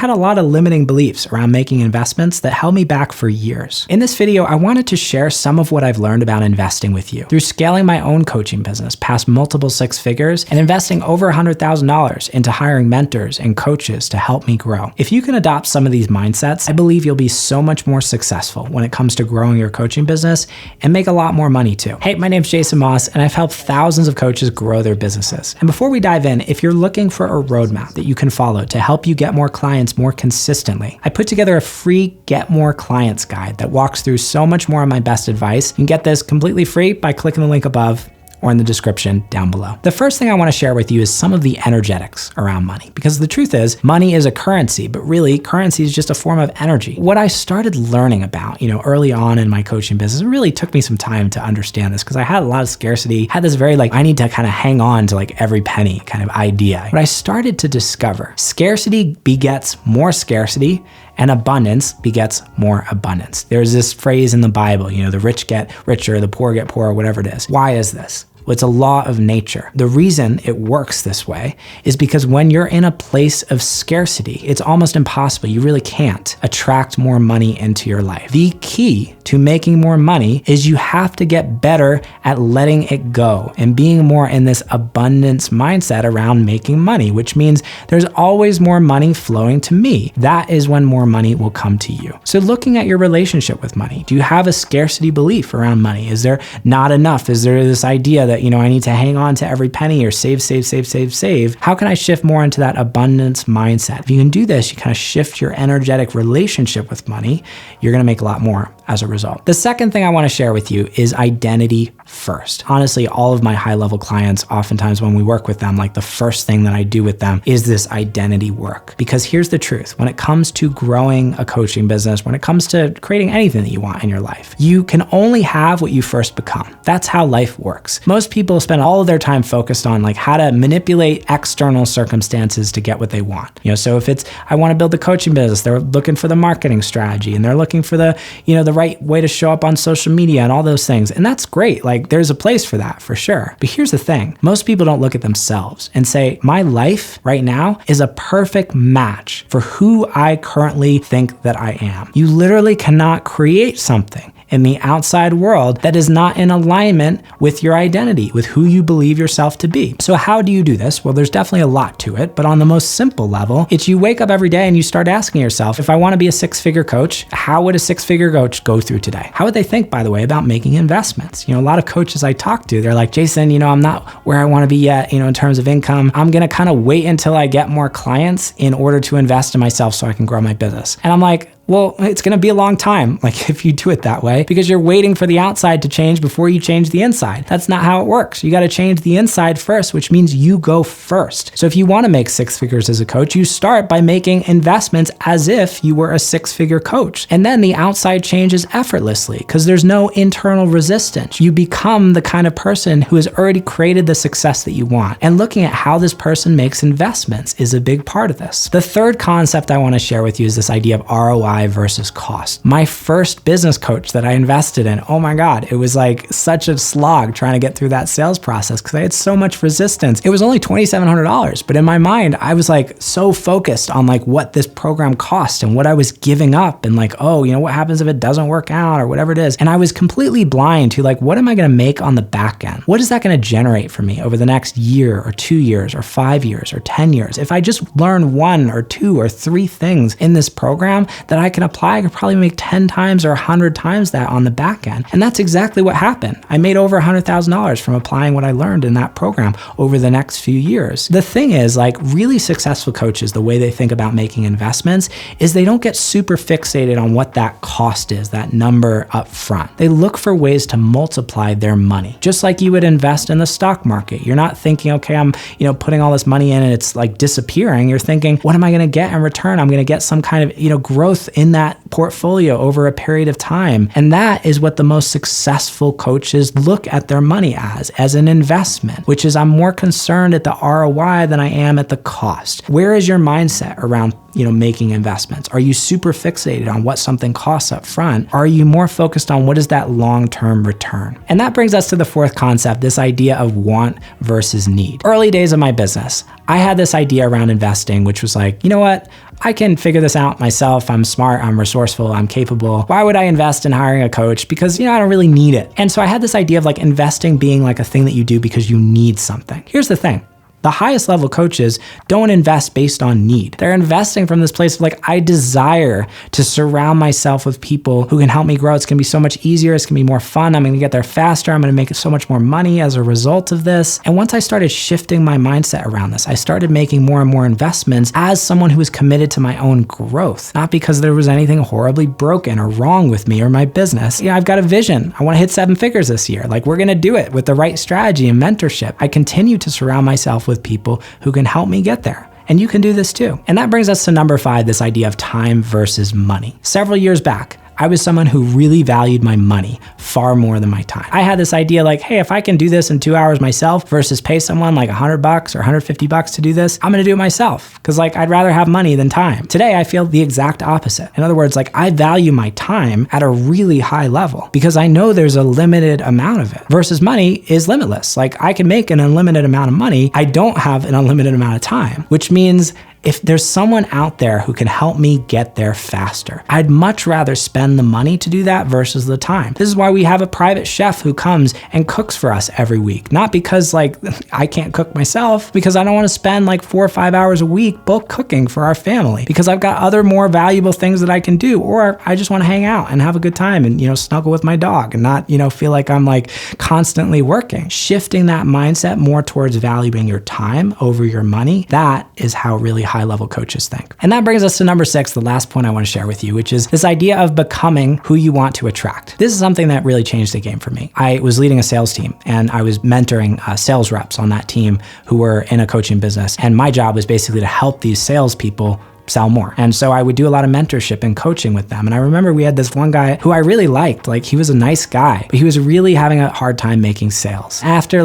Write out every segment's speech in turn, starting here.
had a lot of limiting beliefs around making investments that held me back for years. In this video, I wanted to share some of what I've learned about investing with you through scaling my own coaching business past multiple six figures and investing over $100,000 into hiring mentors and coaches to help me grow. If you can adopt some of these mindsets, I believe you'll be so much more successful when it comes to growing your coaching business and make a lot more money too. Hey, my name's Jason Moss, and I've helped thousands of coaches grow their businesses. And before we dive in, if you're looking for a roadmap that you can follow to help you get more clients more consistently, I put together a free Get More Clients guide that walks through so much more of my best advice. You can get this completely free by clicking the link above or in the description down below. The first thing I want to share with you is some of the energetics around money, because the truth is money is a currency, but really currency is just a form of energy. What I started learning about, early on in my coaching business, it really took me some time to understand this because I had a lot of scarcity, had this very I need to kind of hang on to every penny kind of idea. But I started to discover scarcity begets more scarcity, and abundance begets more abundance. There's this phrase in the Bible, the rich get richer, the poor get poorer, whatever it is. Why is this? Well, it's a law of nature. The reason it works this way is because when you're in a place of scarcity, it's almost impossible. You really can't attract more money into your life. The key to making more money is you have to get better at letting it go and being more in this abundance mindset around making money, which means there's always more money flowing to me. That is when more money will come to you. So looking at your relationship with money, do you have a scarcity belief around money? Is there not enough? Is there this idea that, I need to hang on to every penny or save? How can I shift more into that abundance mindset? If you can do this, you kind of shift your energetic relationship with money, you're going to make a lot more as a result. The second thing I want to share with you is identity first. Honestly, all of my high-level clients, oftentimes when we work with them, the first thing that I do with them is this identity work. Because here's the truth. When it comes to growing a coaching business, when it comes to creating anything that you want in your life, you can only have what you first become. That's how life works. Most people spend all of their time focused on how to manipulate external circumstances to get what they want. So if it's, I want to build a coaching business, they're looking for the marketing strategy and they're looking for the right way to show up on social media and all those things. And that's great. There's a place for that for sure. But here's the thing. Most people don't look at themselves and say, my life right now is a perfect match for who I currently think that I am. You literally cannot create something in the outside world that is not in alignment with your identity, with who you believe yourself to be. So how do you do this? Well, there's definitely a lot to it, but on the most simple level, it's you wake up every day and you start asking yourself, if I want to be a six-figure coach, how would a six-figure coach go through today? How would they think, by the way, about making investments? A lot of coaches I talk to, they're like, Jason, I'm not where I want to be yet, in terms of income. I'm going to kind of wait until I get more clients in order to invest in myself so I can grow my business. And I'm like, well, it's going to be a long time, if you do it that way, because you're waiting for the outside to change before you change the inside. That's not how it works. You got to change the inside first, which means you go first. So if you want to make six figures as a coach, you start by making investments as if you were a six-figure coach. And then the outside changes effortlessly because there's no internal resistance. You become the kind of person who has already created the success that you want. And looking at how this person makes investments is a big part of this. The third concept I want to share with you is this idea of ROI versus cost. My first business coach that I invested in, oh my God, it was such a slog trying to get through that sales process because I had so much resistance. It was only $2,700, but in my mind, I was so focused on what this program cost and what I was giving up and what happens if it doesn't work out or whatever it is. And I was completely blind to what am I going to make on the back end? What is that going to generate for me over the next year or 2 years or 5 years or 10 years? If I just learn 1 or 2 or 3 things in this program that I can apply, I could probably make 10 times or 100 times that on the back end. And that's exactly what happened. I made over $100,000 from applying what I learned in that program over the next few years. The thing is, really successful coaches, the way they think about making investments is they don't get super fixated on what that cost is, that number up front. They look for ways to multiply their money. Just like you would invest in the stock market. You're not thinking, okay, I'm, putting all this money in and it's disappearing. You're thinking, what am I going to get in return? I'm going to get some kind of, growth in that portfolio over a period of time. And that is what the most successful coaches look at their money as an investment, which is I'm more concerned at the ROI than I am at the cost. Where is your mindset around making investments? Are you super fixated on what something costs up front? Are you more focused on what is that long-term return? And that brings us to the fourth concept, this idea of want versus need. Early days of my business, I had this idea around investing, which was like, you know what? I can figure this out myself. I'm smart, I'm resourceful, I'm capable. Why would I invest in hiring a coach? Because, I don't really need it. And so I had this idea of like investing being like a thing that you do because you need something. Here's the thing. The highest level coaches don't invest based on need. They're investing from this place of like, I desire to surround myself with people who can help me grow. It's gonna be so much easier. It's gonna be more fun. I'm gonna get there faster. I'm gonna make so much more money as a result of this. And once I started shifting my mindset around this, I started making more and more investments as someone who was committed to my own growth, not because there was anything horribly broken or wrong with me or my business. I've got a vision. I wanna hit 7 figures this year. Like, we're gonna do it with the right strategy and mentorship. I continue to surround myself with people who can help me get there. And you can do this too. And that brings us to number 5, this idea of time versus money. Several years back, I was someone who really valued my money far more than my time. I had this idea like, hey, if I can do this in 2 hours myself versus pay someone like $100 or $150 to do this, I'm gonna do it myself. Cause like, I'd rather have money than time. Today, I feel the exact opposite. In other words, like, I value my time at a really high level because I know there's a limited amount of it versus money is limitless. Like, I can make an unlimited amount of money. I don't have an unlimited amount of time, which means if there's someone out there who can help me get there faster, I'd much rather spend the money to do that versus the time. This is why we have a private chef who comes and cooks for us every week. Not because like I can't cook myself, because I don't want to spend like 4 or 5 hours a week bulk cooking for our family, because I've got other more valuable things that I can do, or I just want to hang out and have a good time and, snuggle with my dog and not, feel like I'm like constantly working. Shifting that mindset more towards valuing your time over your money, that is how really high-level coaches think. And that brings us to number 6, the last point I want to share with you, which is this idea of becoming who you want to attract. This is something that really changed the game for me. I was leading a sales team and I was mentoring sales reps on that team who were in a coaching business. And my job was basically to help these salespeople sell more. And so I would do a lot of mentorship and coaching with them. And I remember we had this one guy who I really liked. Like, he was a nice guy, but he was really having a hard time making sales. After it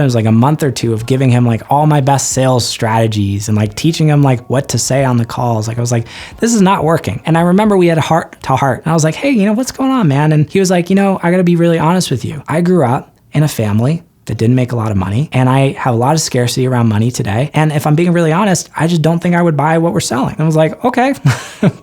was like a month or 2 of giving him like all my best sales strategies and like teaching him like what to say on the calls. Like, I was like, this is not working. And I remember we had a heart to heart. And I was like, hey, what's going on, man? And he was like, I gotta be really honest with you. I grew up in a family that didn't make a lot of money. And I have a lot of scarcity around money today. And if I'm being really honest, I just don't think I would buy what we're selling. And I was like, okay,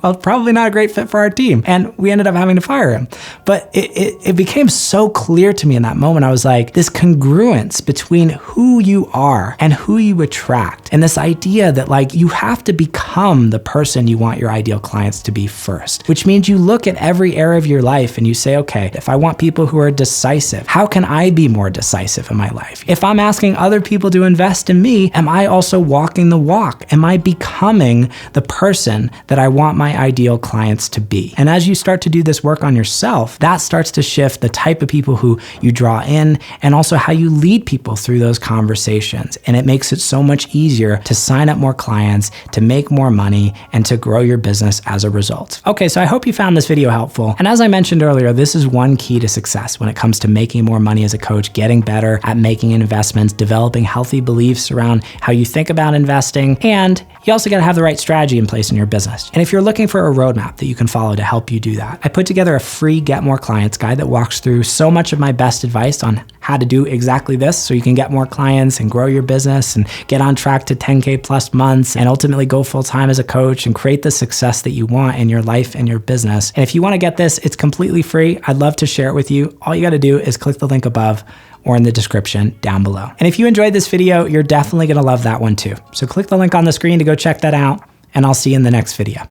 well, probably not a great fit for our team. And we ended up having to fire him. But it became so clear to me in that moment. I was like, this congruence between who you are and who you attract. And this idea that like, you have to become the person you want your ideal clients to be first, which means you look at every area of your life and you say, okay, if I want people who are decisive, how can I be more decisive in my life? If I'm asking other people to invest in me, am I also walking the walk? Am I becoming the person that I want my ideal clients to be? And as you start to do this work on yourself, that starts to shift the type of people who you draw in and also how you lead people through those conversations. And it makes it so much easier to sign up more clients, to make more money, and to grow your business as a result. Okay, so I hope you found this video helpful. And as I mentioned earlier, this is one key to success when it comes to making more money as a coach, getting better at making investments, developing healthy beliefs around how you think about investing, and you also got to have the right strategy in place in your business. And if you're looking for a roadmap that you can follow to help you do that, I put together a free Get More Clients guide that walks through so much of my best advice on how to do exactly this so you can get more clients and grow your business and get on track to 10K plus months and ultimately go full time as a coach and create the success that you want in your life and your business. And if you want to get this, it's completely free. I'd love to share it with you. All you got to do is click the link above or in the description down below. And if you enjoyed this video, you're definitely gonna love that one too. So click the link on the screen to go check that out, and I'll see you in the next video.